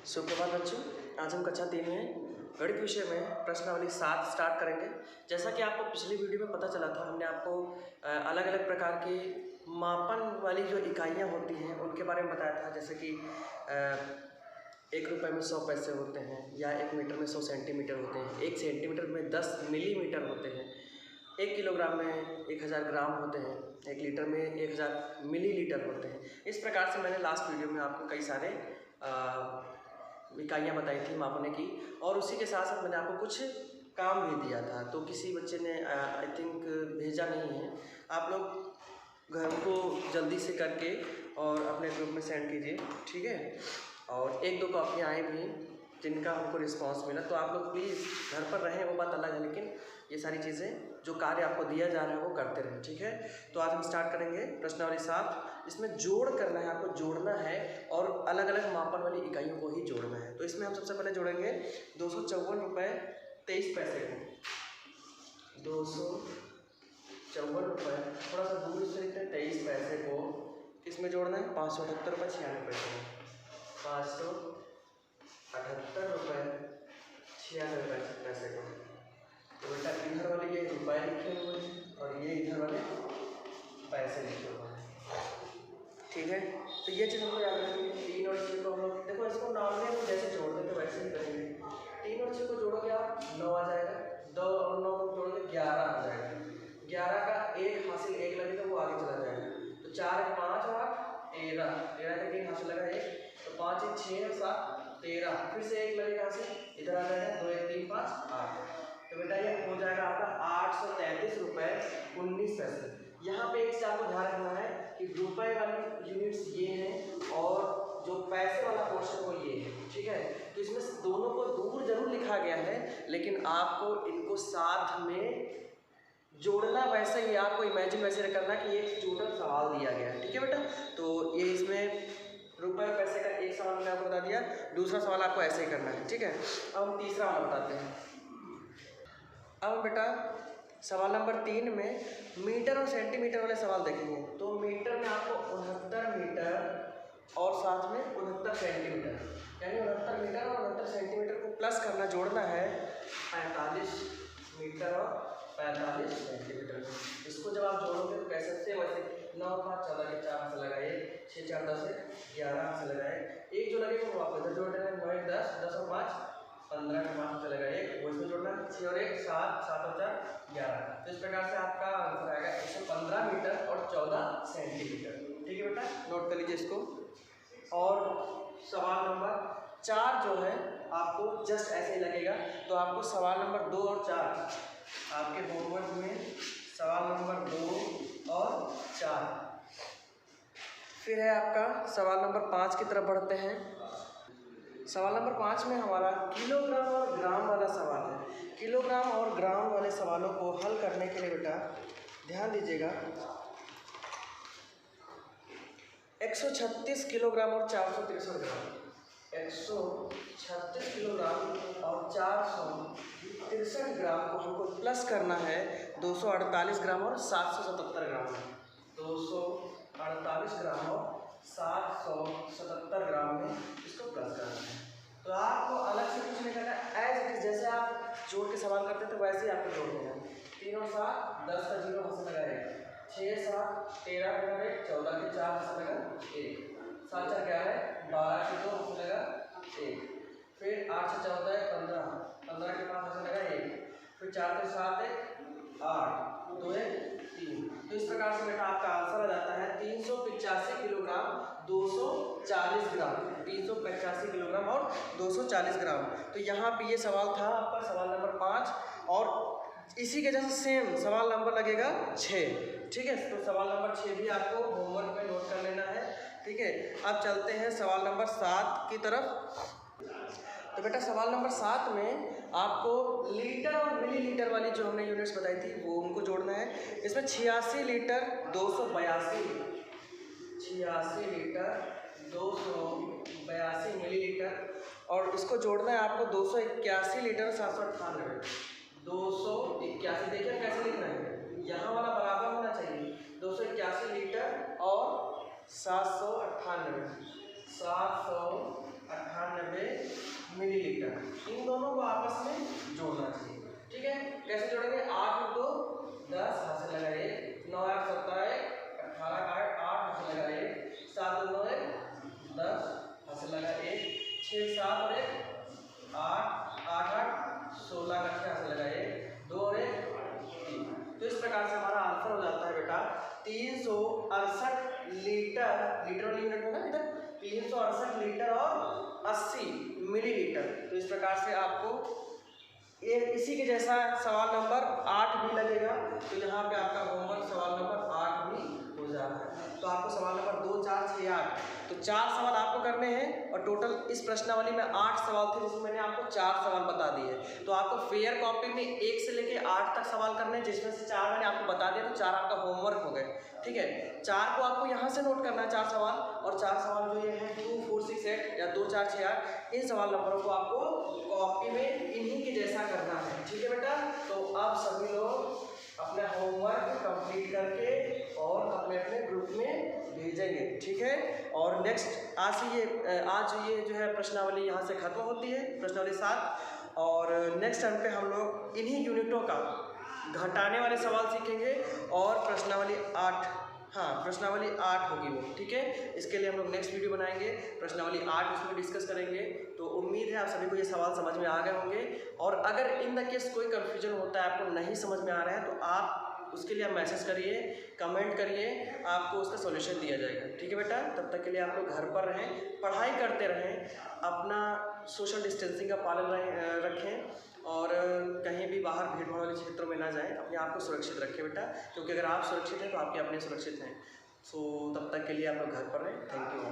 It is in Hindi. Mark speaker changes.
Speaker 1: सुप्रभात बच्चों, आज हम कक्षा 3 में गणित विषय में प्रश्नावली 7 स्टार्ट करेंगे। जैसा कि आपको पिछली वीडियो में पता चला था, हमने आपको अलग अलग प्रकार की मापन वाली जो इकाइयाँ होती हैं उनके बारे में बताया था। जैसे कि 1 रुपये में 100 पैसे होते हैं, या 1 मीटर में 100 सेंटीमीटर होते हैं, 1 सेंटीमीटर में 10 मिलीमीटर होते हैं, 1 किलोग्राम में 1000 ग्राम होते हैं, 1 लीटर में 1000 मिलीलीटर होते हैं। इस प्रकार से मैंने लास्ट वीडियो में आपको कई सारे इकाइयाँ बताई थी मापने की, और उसी के साथ साथ मैंने आपको कुछ काम भी दिया था। तो किसी बच्चे ने आई थिंक भेजा नहीं है, आप लोग घर को जल्दी से करके और अपने ग्रुप में सेंड कीजिए, ठीक है। और 1-2 कॉपियाँ आई भी जिनका हमको रिस्पांस मिला, तो आप लोग प्लीज़ घर पर रहें, वो बात अलग है, लेकिन ये सारी चीज़ें जो कार्य आपको दिया जा रहा है वो करते रहें, ठीक है। तो आज हम स्टार्ट करेंगे प्रश्नावली 7। इसमें जोड़ करना है, आपको जोड़ना है और अलग अलग मापन वाली इकाइयों को ही जोड़ना है। तो इसमें हम सबसे पहले जोड़ेंगे 254 रुपये 23 पैसे को। 254 रुपये, थोड़ा सा दूर से लिखते हैं, 23 पैसे को किसमें जोड़ना है? 578 रुपये 96 पैसे में। 578 रुपये 96 पैसे को। तो बेटा इधर वाले ये रुपये लिखे हुए हैं और ये इधर वाले पैसे लिखे हुए हैं, ठीक है। तो ये चीज़ हमको याद रखनी है। 3 और 6 को हम लोग देखो, इसको नॉर्मली हम जैसे जोड़ देंगे वैसे ही करेंगे। 3 और 6 को जोड़ोगे आप 9 आ जाएगा, 2 और 9 को जोड़ोगे 11 आ जाएगा। 11 का 1 हासिल 1 लगेगा, वो आगे चला जाएगा। तो 4 5 और 13, 13 का 3 हासिल लगा 1, तो 5 6 और 7 13, फिर से 1 लगेगा हासिल, इधर आ जाएगा 2 1 3 5 8। तो बेटा ये हो जाएगा आपका 833 रुपये 19 पैसे। यहाँ पे एक चीज़ आपको ध्यान रखना है कि रुपए वाली यूनिट्स ये हैं और जो पैसे वाला पोर्शन वो ये है, ठीक है। तो इसमें दोनों को दूर जरूर लिखा गया है, लेकिन आपको इनको साथ में जोड़ना वैसे ही, आपको इमेजिन वैसे करना कि एक टोटल सवाल दिया गया है, ठीक है बेटा। तो ये इसमें रुपए पैसे का एक सवाल मैंने आपको बता दिया, दूसरा सवाल आपको ऐसे ही करना है, ठीक है। अब हम तीसरा वाला बताते हैं। अब बेटा सवाल नंबर 3 में मीटर और सेंटीमीटर वाले सवाल देखेंगे। तो मीटर में आपको 69 मीटर और साथ में 69 सेंटीमीटर, यानी 69 मीटर और 69 सेंटीमीटर को प्लस करना, जोड़ना है 45 मीटर और 45 सेंटीमीटर। इसको जब आप जोड़ोगे तो कह सकते हैं वैसे 9 5 14 के 4 से लगाए, 6 4 10 11 से लगाए, एक जो लगेगा वो आप इधर जोड़ देना, 9 1 10, 10 और 5 15 के 5 से लगाए, एक वो इसमें जोड़ना, 6 और 1 7, 7 और 4 11। तो इस प्रकार से आपका आंसर आएगा 115 मीटर और 14 सेंटीमीटर, ठीक है बेटा, नोट कर लीजिए इसको। और सवाल नंबर 4 जो है आपको जस्ट ऐसे ही लगेगा। तो आपको सवाल नंबर 2 और 4 आपके होमवर्क में, सवाल नंबर 2 और 4। फिर है आपका सवाल नंबर 5 की तरफ बढ़ते हैं। सवाल नंबर 5 में हमारा किलोग्राम और ग्राम वाला सवाल है। किलोग्राम और ग्राम वाले सवालों को हल करने के लिए बेटा ध्यान दीजिएगा, 136 किलोग्राम और 463 ग्राम, 136 किलोग्राम और 463 ग्राम को हमको प्लस करना है 248 ग्राम और 777 ग्राम में। 248 ग्राम और 777 ग्राम में इसको प्लस करना है। तो आपको अलग से कुछ नहीं करना, एज इट इज जैसे आप जोड़ के सवाल करते थे वैसे ही आपको जोड़ देना। 3 और 7 10 का 0 हासिल लगाए, 6 7 13 का 1 14 के 4 हासिल लगा 1, 7 4 11 12 के 2 हासिल लगा 1, फिर 8 से 14 15, 15 के 5 हासिल लगा 1, फिर 4 से 7 8, 2 1 3। तो इस प्रकार से बेटा आपका आंसर आ जाता है 385 किलोग्राम 240 ग्राम, 385 किलोग्राम और 240 ग्राम। तो यहाँ पे ये सवाल था आपका सवाल नंबर 5, और इसी के जैसे सेम सवाल नंबर लगेगा 6, ठीक है। तो सवाल नंबर 6 भी आपको होमवर्क में नोट कर लेना है, ठीक है। अब चलते हैं सवाल नंबर 7 की तरफ। तो बेटा सवाल नंबर 7 में आपको लीटर और मिलीलीटर वाली जो हमने यूनिट्स बताई थी वो उनको जोड़ना है। इसमें 86 लीटर 282, 86 लीटर 282 मिलीलीटर, और इसको जोड़ना है आपको 281 लीटर 798, 281। देखिए कैसे लिखना है, यहाँ वाला बराबर होना चाहिए, 281 लीटर और 798 80 मिलीलीटर। तो इस प्रकार से आपको ये इसी के जैसा सवाल नंबर 8 भी लगेगा। तो यहाँ पे आपका होमवर्क सवाल नंबर 8 भी हो जा रहा है। तो आपको सवाल नंबर 2, 4, 6, 8 तो 4 सवाल आपको करने हैं और टोटल इस प्रश्नावली में 8 सवाल थे जिसमें मैंने आपको 4 सवाल बता दिए। तो आपको फेयर कॉपी में 1 से लेके 8 तक सवाल करने हैं, जिसमें से 4 मैंने आपको बता दिया, तो 4 आपका होमवर्क हो गए। ठीक है, 4 को आपको यहाँ से नोट करना है 4 सवाल, और 4 सवाल जो ये हैं 2, 4, 6, 8 या 2, 4, 6, 8 इन सवाल नंबरों को आपको कॉपी में इन्हीं के जैसा करना है। ठीक है बेटा, तो आप सभी लोग अपना होमवर्क कंप्लीट करके और अपने अपने ग्रुप में भेजेंगे। ठीक है, और नेक्स्ट आज ये जो है प्रश्नावली यहाँ से खत्म होती है, प्रश्नावली 7, और नेक्स्ट टाइम पे हम लोग इन्हीं यूनिटों का घटाने वाले सवाल सीखेंगे और प्रश्नावली 8, हाँ प्रश्नावली 8 होगी वो। ठीक है, इसके लिए हम लोग नेक्स्ट वीडियो बनाएंगे, प्रश्नावली 8 उसमें डिस्कस करेंगे। तो उम्मीद है आप सभी को ये सवाल समझ में आ गए होंगे, और अगर इन द केस कोई कन्फ्यूजन होता है, आपको नहीं समझ में आ रहा है, तो आप उसके लिए आप मैसेज करिए, कमेंट करिए, आपको उसका सॉल्यूशन दिया जाएगा। ठीक है बेटा, तब तक के लिए आप लोग घर पर रहें, पढ़ाई करते रहें, अपना सोशल डिस्टेंसिंग का पालन रखें, और कहीं भी बाहर भीड़ भाड़ वाले क्षेत्रों में ना जाएं, अपने आप को सुरक्षित रखें बेटा, क्योंकि अगर आप सुरक्षित हैं तो आपके अपने सुरक्षित हैं। सो तब तक के लिए आप लोग घर पर रहें। Thank you.